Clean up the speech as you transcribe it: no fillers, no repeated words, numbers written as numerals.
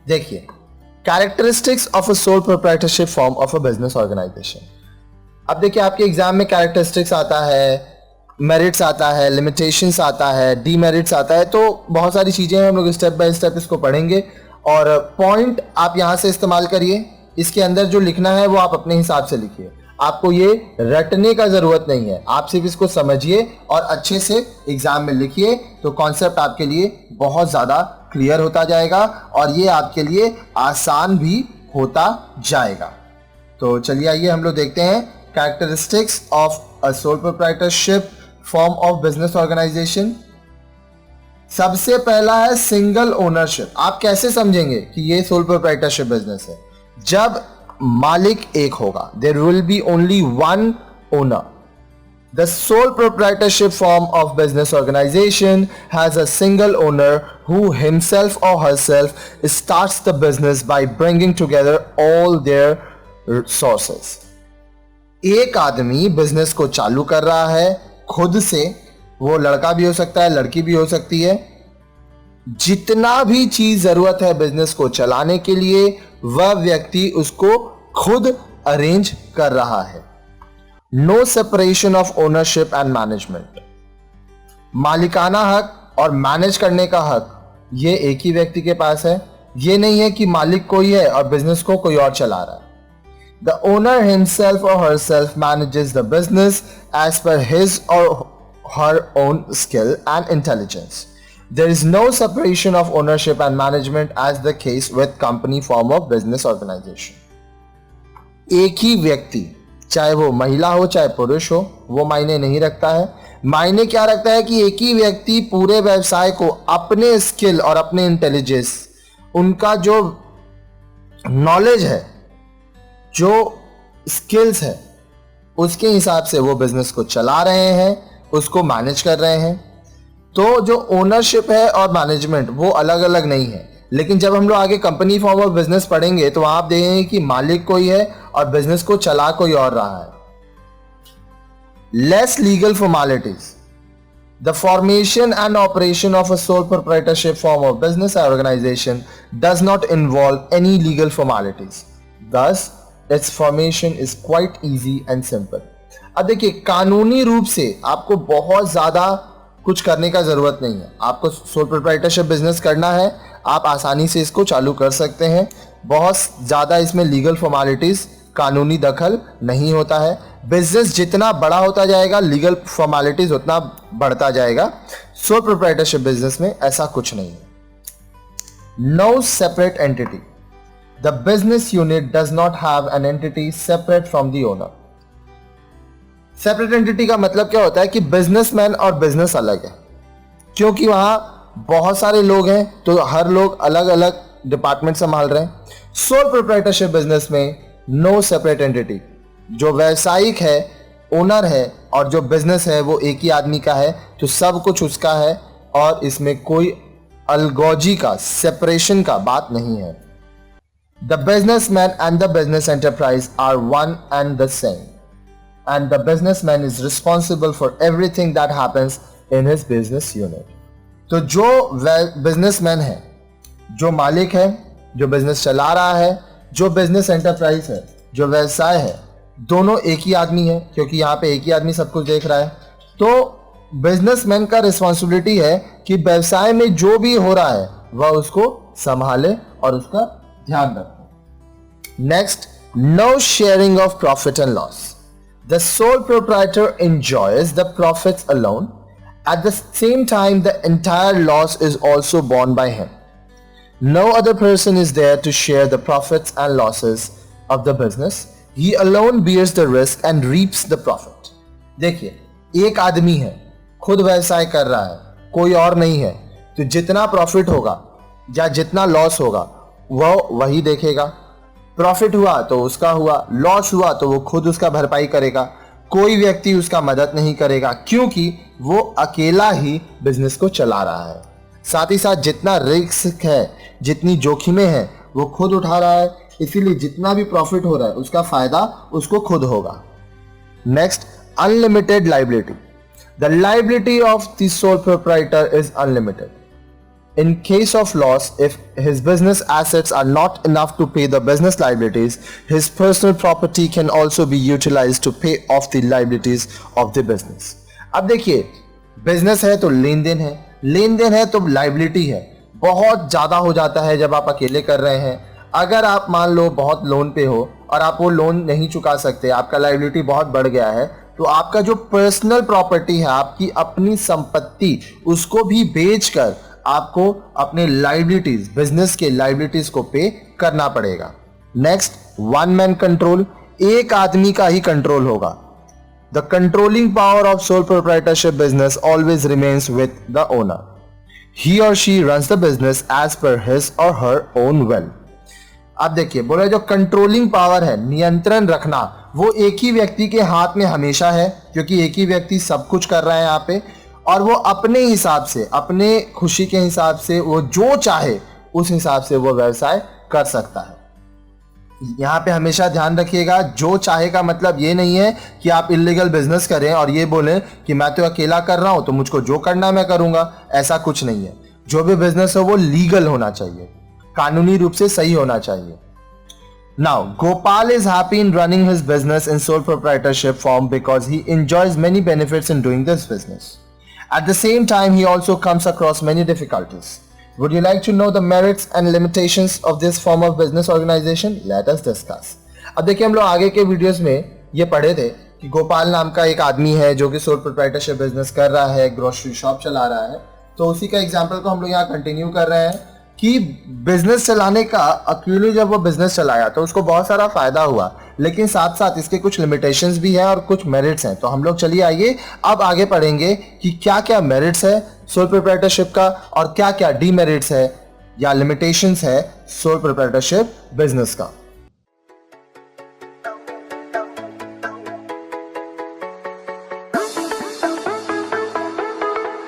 देखिए, characteristics of a sole proprietorship form of a business organisation. अब देखिए, आपके एग्जाम में कैरेक्टरिस्टिक्स आता है, मेरिट्स आता है, लिमिटेशंस आता है, डीमेरिट्स आता है, तो बहुत सारी चीजें हैं, हम लोग स्टेप बाय स्टेप इसको पढ़ेंगे। और पॉइंट आप यहां से इस्तेमाल करिए, इसके अंदर जो लिखना है वो आप अपने हिसाब से लिखिए, आपको ये रटने का जरूरत नहीं है, आप सिर्फ इसको समझिए और अच्छे से एग्जाम में लिखिए, तो कॉन्सेप्ट आपके लिए बहुत ज्यादा क्लियर होता जाएगा और ये आपके लिए आसान भी होता जाएगा। तो चलिए आइए हम लोग देखते हैं characteristics of a sole proprietorship form of business organisation. सबसे पहला है सिंगल ओनरशिप। आप कैसे समझेंगे कि ये सोल प्रोप्राइटरशिप बिजनेस है? जब मालिक एक होगा, there will be only one owner. The sole proprietorship form of business organization has a single owner who himself or herself starts the business by bringing together all their sources. एक आदमी business को चालू कर रहा है खुद से, वो लड़का भी हो सकता है, लड़की भी हो सकती है। जितना भी चीज जरूरत है बिजनेस को चलाने के लिए, वह व्यक्ति उसको खुद अरेंज कर रहा है। No separation of ownership and management. मालिकाना हक और मैनेज करने का हक ये एक ही व्यक्ति के पास है। ये नहीं है कि मालिक कोई है और बिजनेस को कोई और चला रहा है। द ओनर हिमसेल्फ और herself manages the business as per his और her own skill and intelligence. There is no separation of ownership and management as the case with company form of business organization. एक ही व्यक्ति, चाहे वो महिला हो चाहे पुरुष हो, वो मायने नहीं रखता है। मायने क्या रखता है कि एक ही व्यक्ति पूरे व्यवसाय को अपने स्किल और अपने इंटेलिजेंस, उनका जो नॉलेज है, जो स्किल्स है, उसके हिसाब से वो बिजनेस को चला रहे हैं, उसको मैनेज कर रहे हैं। तो जो ओनरशिप है और मैनेजमेंट वो अलग अलग नहीं है। लेकिन जब हम लोग आगे कंपनी फॉर्म ऑफ बिजनेस पढ़ेंगे तो वहां आप देखेंगे कि मालिक कोई है और बिजनेस को चला कोई और रहा है। Less legal formalities. The formation and operation of a sole proprietorship form of business organisation does not involve any legal formalities, thus its formation is quite easy and simple. अब देखिए, कानूनी रूप से आपको बहुत ज्यादा कुछ करने का जरूरत नहीं है। आपको सोल प्रोप्राइटरशिप बिजनेस करना है, आप आसानी से इसको चालू कर सकते हैं। बहुत ज़्यादा इसमें लीगल फॉर्मेलिटीज़, कानूनी दखल नहीं होता है। बिजनेस जितना बड़ा होता जाएगा, लीगल फॉर्मेलिटीज़ उतना बढ़ता जाएगा। सोल प्रोप्राइटरशिप बिजनेस में ऐसा कुछ नहीं है। No separate entity. The business unit does not have an entity separate from the owner. Separate entity का मतलब क्या होता है कि बिजनेसमैन और बिजनेस अलग है, क्योंकि वहां बहुत सारे लोग हैं तो हर लोग अलग अलग डिपार्टमेंट संभाल रहे हैं। सोल प्रोप्राइटरशिप बिजनेस में नो सेपरेट एंटिटी। जो व्यावसायिक है, ओनर है, और जो बिजनेस है वो एक ही आदमी का है, तो सब कुछ उसका है और इसमें कोई अलगौजी का, सेपरेशन का बात नहीं है। The businessman and the business enterprise are one and the same and the businessman is responsible for everything that happens in his business unit. तो जो बिजनेसमैन है, जो मालिक है, जो बिजनेस चला रहा है, जो बिजनेस एंटरप्राइज है, जो व्यवसाय है, दोनों एक ही आदमी है, क्योंकि यहाँ पे एक ही आदमी सब कुछ देख रहा है। तो बिजनेसमैन का रिस्पॉन्सिबिलिटी है कि व्यवसाय में जो भी हो रहा है वह उसको संभाले और उसका ध्यान रखे। Next, no sharing of profit and loss. The sole proprietor enjoys the profits alone. At the same time, the entire loss is also borne by him. No other person is there to share the profits and losses of the business. He alone bears the risk and reaps the profit. देखिए, एक आदमी है, खुद व्यवसाय कर रहा है, कोई और नहीं है, तो जितना प्रॉफिट होगा या जितना लॉस होगा वह वही देखेगा। प्रॉफिट हुआ तो उसका हुआ, लॉस हुआ तो वो खुद उसका भरपाई करेगा। कोई व्यक्ति उसका मदद नहीं करेगा, क्योंकि वो अकेला ही बिजनेस को चला रहा है। साथ ही साथ जितना रिस्क है, जितनी जोखिमें हैं, वो खुद उठा रहा है, इसीलिए जितना भी प्रॉफिट हो रहा है उसका फायदा उसको खुद होगा। Next, unlimited liability. The liability of the sole proprietor is unlimited. In case of loss, if his business assets are not enough to pay the business liabilities, his personal property can also be utilized to pay off the liabilities of the business. अब देखिए, business है तो लेन then है तो liability है. बहुत ज़्यादा हो जाता है जब आप अकेले कर रहे हैं. अगर आप मान लो बहुत लोन पे हो और आप वो लोन नहीं चुका सकते, आपका लाइबिलिटी बहुत बढ़ गया है, तो आपका जो पर्सनल प्रॉपर्टी है, आपकी अपनी संपत्ति, उसको भी बेचकर आपको अपने लाइबिलिटीज, बिजनेस के लाइबिलिटीज को पे करना पड़ेगा. Next, one man control. एक आदमी का ही कंट्रोल होगा. The controlling power of sole proprietorship business always remains with the owner. He और she runs the business as per his और हर ओन विल. अब देखिए, बोले जो कंट्रोलिंग पावर है, नियंत्रण रखना, वो एक ही व्यक्ति के हाथ में हमेशा है, क्योंकि एक ही व्यक्ति सब कुछ कर रहा है यहाँ पे, और वो अपने हिसाब से, अपने खुशी के हिसाब से, वो जो चाहे उस हिसाब से वो व्यवसाय कर सकता है. यहाँ पे हमेशा ध्यान रखिएगा, जो चाहे का मतलब ये नहीं है कि आप इलीगल बिजनेस करें और ये बोलें कि मैं तो अकेला कर रहा हूं तो मुझको जो करना मैं करूंगा. ऐसा कुछ नहीं है. जो भी बिजनेस हो वो लीगल होना चाहिए, कानूनी रूप से सही होना चाहिए. Now, Gopal is happy in running his business in sole proprietorship form because he enjoys many benefits in doing this business. At the same time, he also comes across many difficulties. Would you like to know the merits and limitations of this form of business organization? Let us discuss. अब देखिए, हम लोग आगे के videos में ये पढ़े थे कि गोपाल नाम का एक आदमी है जो कि सोल प्रोप्राइटरशिप बिजनेस कर रहा है, ग्रोसरी शॉप चला रहा है. तो उसी का एग्जाम्पल को हम लोग यहाँ कंटिन्यू कर रहे हैं कि बिजनेस चलाने का, अकेले जब वो बिजनेस चलाया तो उसको बहुत सारा फायदा हुआ, लेकिन साथ साथ इसके कुछ लिमिटेशंस भी हैं और कुछ मेरिट्स हैं. तो हम लोग चलिए आइए अब आगे पढ़ेंगे कि क्या क्या मेरिट्स है सोल प्रोप्राइटरशिप का और क्या क्या डीमेरिट्स है या लिमिटेशंस है सोल प्रोप्राइटरशिप बिजनेस का.